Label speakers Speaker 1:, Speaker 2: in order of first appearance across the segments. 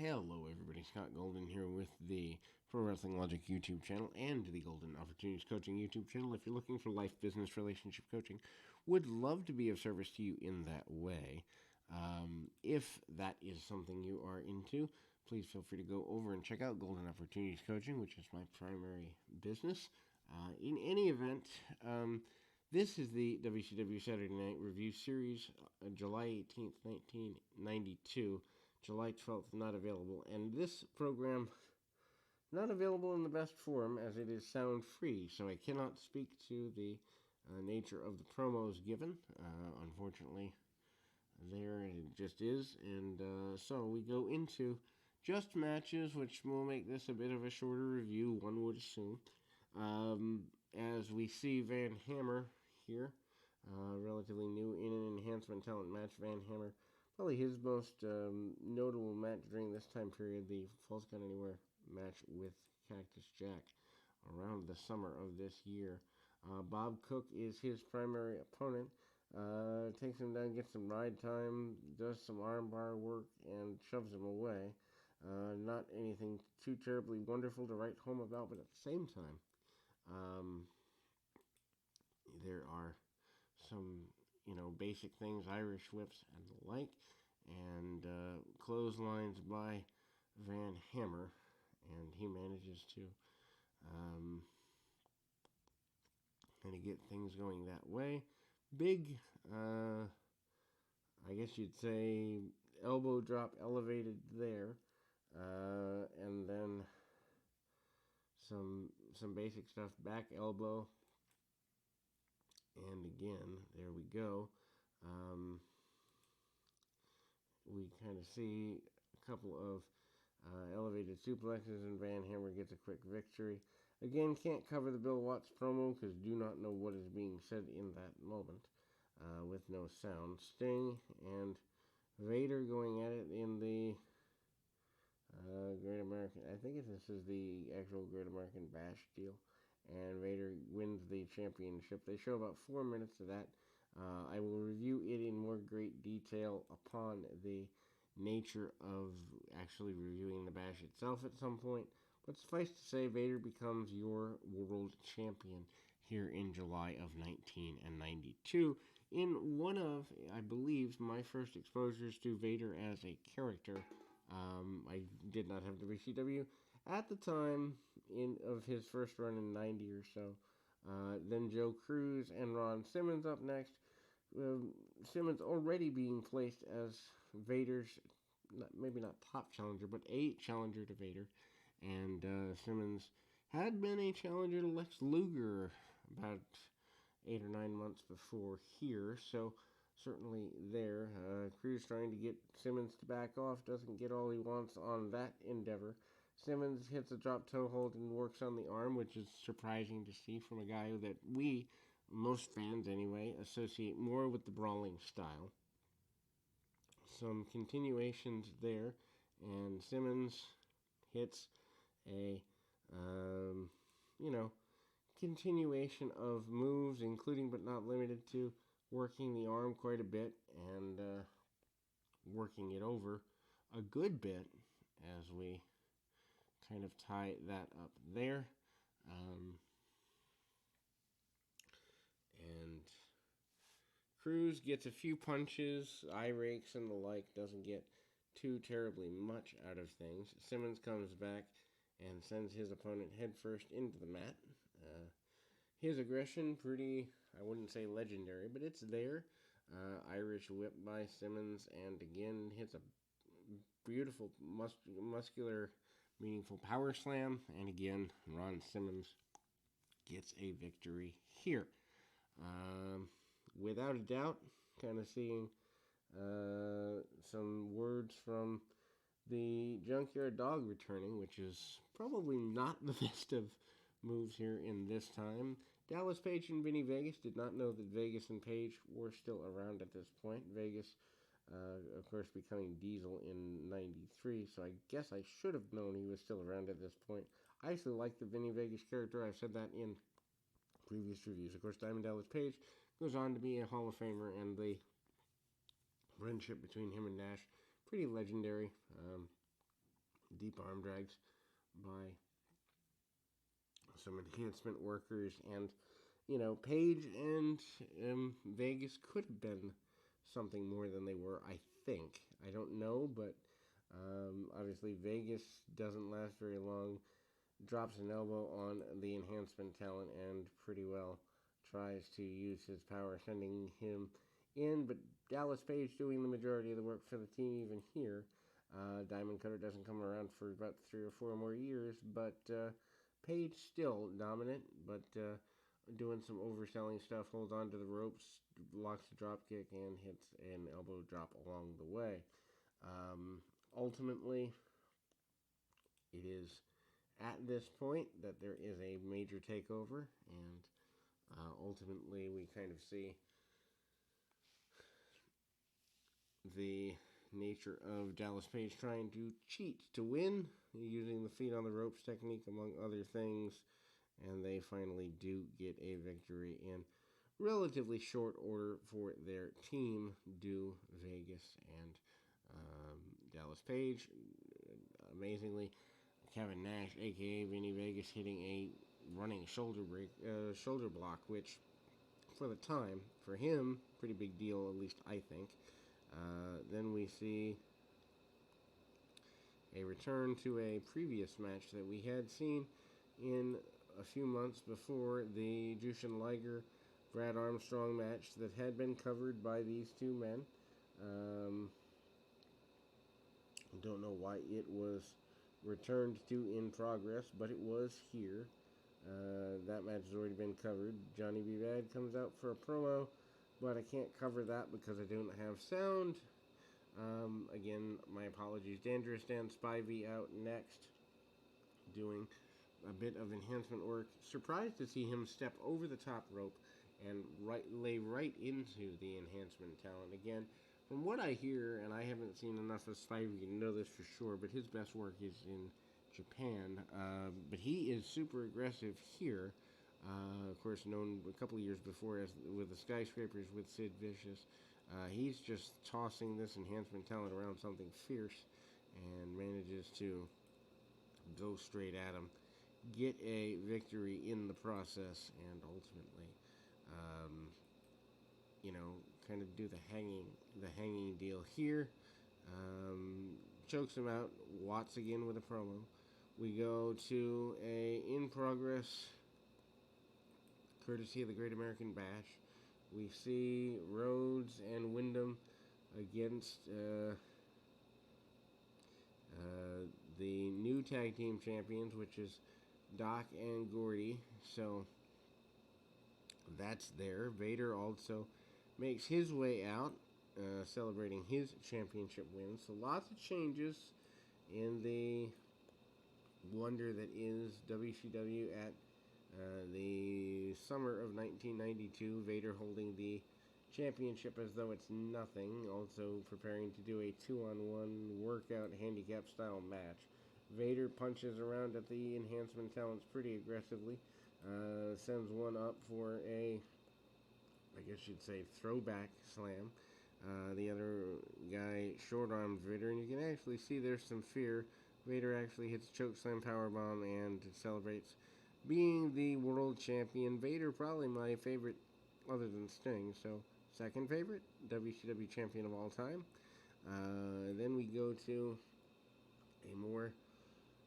Speaker 1: Hello, everybody. Scott Golden here with the Pro Wrestling Logic YouTube channel and the Golden Opportunities Coaching YouTube channel. If you're looking for life, business, relationship coaching, would love to be of service to you in that way. If that is something you are into, please feel free to go over and check out Golden Opportunities Coaching, which is my primary business. In any event, this is the WCW Saturday Night Review Series, July 18th, 1992. July 12th, not available. And this program, not available in the best form as it is sound free, so I cannot speak to the nature of the promos given. Unfortunately, there it just is. And so we go into just matches, which will make this a bit of a shorter review, one would assume. As we see Van Hammer here, relatively new in an enhancement talent match. Van Hammer, probably his most notable match during this time period, the Falls Count Anywhere match with Cactus Jack around the summer of this year. Bob Cook is his primary opponent. Takes him down, gets some ride time, does some armbar work, and shoves him away. Not anything too terribly wonderful to write home about, but at the same time, there are some, basic things, Irish whips and the like, and clotheslines by Van Hammer, and he manages to kind of get things going that way. Big, I guess you'd say, elbow drop elevated there, and then some basic stuff, back elbow, and again, there we go. We kind of see a couple of elevated suplexes, and Van Hammer gets a quick victory. Again, can't cover the Bill Watts promo because do not know what is being said in that moment with no sound. Sting and Vader going at it in the Great American, I think this is the actual Great American Bash deal, and Vader wins the championship. They show about 4 minutes of that. I will review it in more great detail upon the nature of actually reviewing the Bash itself at some point. But suffice to say, Vader becomes your world champion here in July of 1992 in one of, I believe, my first exposures to Vader as a character. I did not have WCW at the time of his first run in 90 or so. Then Joe Cruz and Ron Simmons up next. Simmons already being placed as Vader's, maybe not top challenger, but a challenger to Vader. And Simmons had been a challenger to Lex Luger about 8 or 9 months before here, so certainly there. Cruz trying to get Simmons to back off, doesn't get all he wants on that endeavor. Simmons hits a drop toe hold and works on the arm, which is surprising to see from a guy that we, most fans anyway, associate more with the brawling style. Some continuations there, and Simmons hits a, continuation of moves, including but not limited to working the arm quite a bit and working it over a good bit as we kind of tie that up there. And Cruz gets a few punches, eye rakes and the like, doesn't get too terribly much out of things. Simmons comes back and sends his opponent headfirst into the mat. His aggression, pretty, I wouldn't say legendary, but it's there. Irish whip by Simmons, and again hits a beautiful, muscular, meaningful power slam. And again, Ron Simmons gets a victory here. Without a doubt, kind of seeing some words from the Junkyard Dog returning, which is probably not the best of moves here in this time. Dallas Page and Vinny Vegas did not know that Vegas and Page were still around at this point. Vegas, of course, becoming Diesel in 93, so I guess I should have known he was still around at this point. I actually like the Vinny Vegas character. I've said that in previous reviews. Of course, Diamond Dallas Page goes on to be a Hall of Famer, and the friendship between him and Nash, pretty legendary. deep arm drags by some enhancement workers. And, Page and Vegas could have been something more than they were, I think. I don't know, but obviously Vegas doesn't last very long. Drops an elbow on the enhancement talent and pretty well tries to use his power, sending him in. But Dallas Page doing the majority of the work for the team even here. Diamond Cutter doesn't come around for about 3 or 4 more years, but Page still dominant, but doing some overselling stuff, holds on to the ropes, blocks a drop kick, and hits an elbow drop along the way. Ultimately, it is at this point that there is a major takeover, and ultimately we kind of see the nature of Dallas Page trying to cheat to win, using the feet on the ropes technique among other things, and they finally do get a victory in relatively short order for their team, do Vegas and Dallas Page. Amazingly, Kevin Nash, aka Vinny Vegas, hitting a running shoulder block, which for the time, for him, pretty big deal, at least I think. Then we see a return to a previous match that we had seen in a few months before, the Jushin Liger Brad Armstrong match that had been covered by these two men. Don't know why it was returned to in progress, but it was here. That match has already been covered. Johnny B. Bad comes out for a promo, but I can't cover that because I don't have sound. Again, my apologies. Dangerous Dan Spivey out next, doing a bit of enhancement work. Surprised to see him step over the top rope and lay right into the enhancement talent. Again, from what I hear, and I haven't seen enough of Spivey to know this for sure, but his best work is in Japan. But he is super aggressive here. Of course, known a couple of years before as with the Skyscrapers with Sid Vicious. He's just tossing this enhancement talent around something fierce and manages to go straight at him, get a victory in the process, and ultimately, kind of do the hanging deal here. Chokes him out. Watts again with a promo. We go to a in progress, courtesy of the Great American Bash. We see Rhodes and Wyndham against the new tag team champions, which is Doc and Gordy. So that's there. Vader also makes his way out, celebrating his championship win. So lots of changes in the wonder that is WCW at the summer of 1992. Vader holding the championship as though it's nothing. Also preparing to do a 2-on-1 workout handicap style match. Vader punches around at the enhancement talents pretty aggressively. Sends one up for a, I guess you'd say, throwback slam. The other guy short-arms Vader, and you can actually see there's some fear. Vader actually hits chokeslam powerbomb and celebrates being the world champion. Vader probably my favorite other than Sting, so second favorite WCW champion of all time. Then we go to a more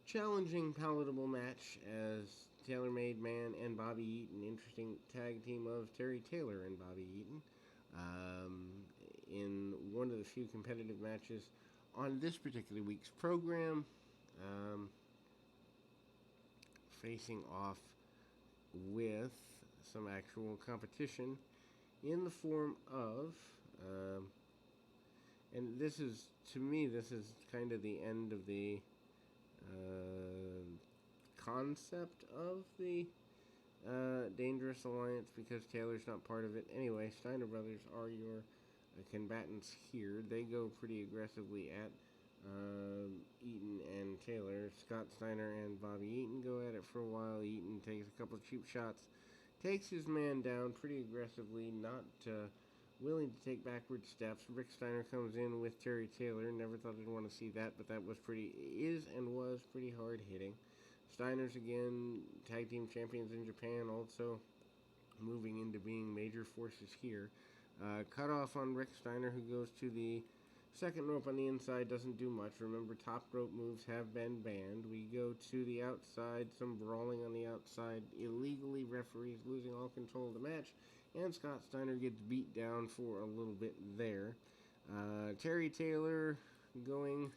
Speaker 1: challenging, palatable match as Taylor-Made Man and Bobby Eaton. Interesting tag team of Terry Taylor and Bobby Eaton. In one of the few competitive matches on this particular week's program. Facing off with some actual competition in the form of, and this is, to me, this is kind of the end of the concept of the Dangerous Alliance, because Taylor's not part of it. Anyway, Steiner Brothers are your combatants here. They go pretty aggressively at Eaton and Taylor. Scott Steiner and Bobby Eaton go at it for a while. Eaton takes a couple of cheap shots, takes his man down pretty aggressively, not willing to take backward steps. Rick Steiner comes in with Terry Taylor. Never thought I'd want to see that, but that was pretty hard hitting. Steiner's again tag team champions in Japan, also moving into being major forces here. Cut off on Rick Steiner, who goes to the second rope on the inside, doesn't do much. Remember, top rope moves have been banned. We go to the outside, some brawling on the outside, illegally, referees losing all control of the match, and Scott Steiner gets beat down for a little bit there. Terry Taylor going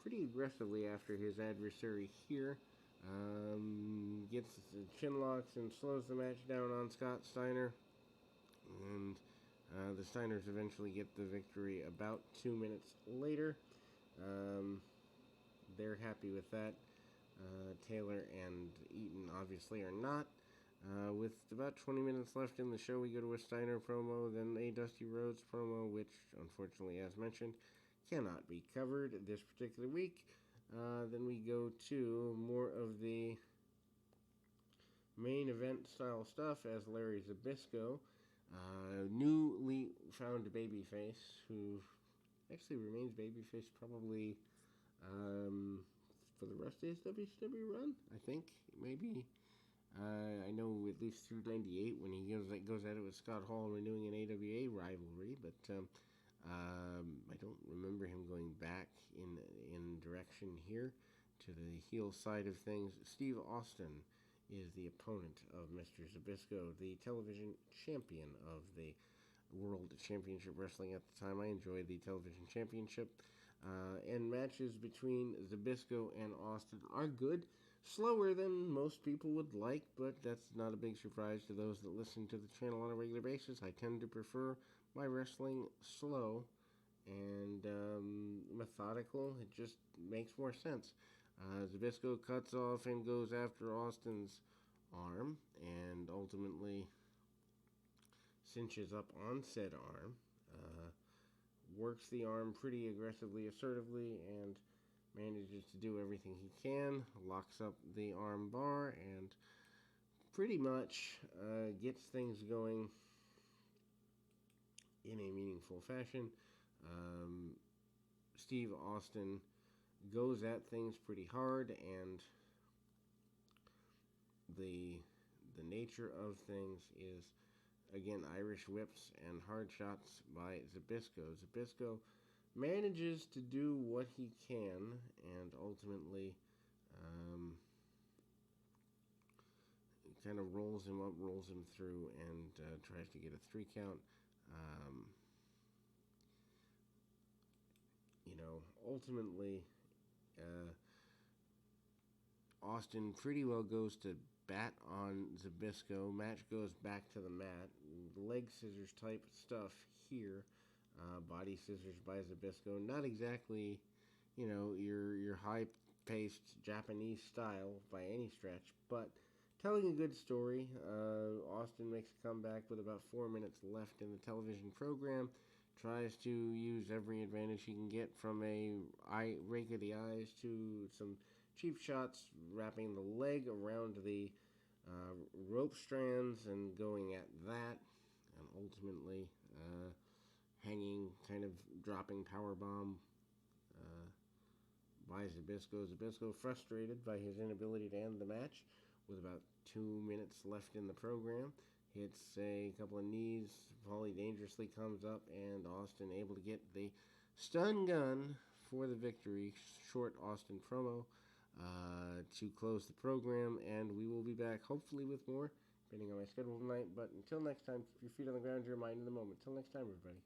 Speaker 1: pretty aggressively after his adversary here. Gets chin locks and slows the match down on Scott Steiner. And the Steiners eventually get the victory about 2 minutes later. They're happy with that. Taylor and Eaton obviously are not. With about 20 minutes left in the show, we go to a Steiner promo, then a Dusty Rhodes promo, which, unfortunately, as mentioned, cannot be covered this particular week. Then we go to more of the main event style stuff as Larry Zbyszko, newly found babyface, who actually remains babyface probably for the rest of his WCW run, I think, maybe. I know at least through 98 when he goes at it with Scott Hall renewing an AWA rivalry, but I don't remember him going back in direction here to the heel side of things. Steve Austin is the opponent of Mr. Zbyszko, the television champion of the World Championship Wrestling at the time. I enjoyed the television championship. And matches between Zbyszko and Austin are good. Slower than most people would like, but that's not a big surprise to those that listen to the channel on a regular basis. I tend to prefer my wrestling slow and methodical. It just makes more sense. Zbyszko cuts off and goes after Austin's arm and ultimately cinches up on said arm. Works the arm pretty aggressively, assertively, and manages to do everything he can. Locks up the arm bar and pretty much gets things going in a meaningful fashion. Steve Austin goes at things pretty hard, and the nature of things is, again, Irish whips and hard shots by Zbyszko. Zbyszko manages to do what he can and ultimately kind of rolls him up, rolls him through, and tries to get a 3 count. Ultimately, Austin pretty well goes to bat on Zbyszko. Match goes back to the mat. Leg scissors type stuff here. Body scissors by Zbyszko. Not exactly, your high-paced Japanese style by any stretch, but telling a good story. Austin makes a comeback with about 4 minutes left in the television program. Tries to use every advantage he can get, from a rake of the eyes to some cheap shots, wrapping the leg around the rope strands and going at that, and ultimately hanging, kind of dropping powerbomb by Zbyszko. Zbyszko, frustrated by his inability to end the match with about 2 minutes left in the program, hits a couple of knees. Paulie dangerously comes up, and Austin able to get the stun gun for the victory. Short Austin promo to close the program, and we will be back hopefully with more, depending on my schedule tonight. But until next time, keep your feet on the ground, your mind in the moment. Until next time, everybody.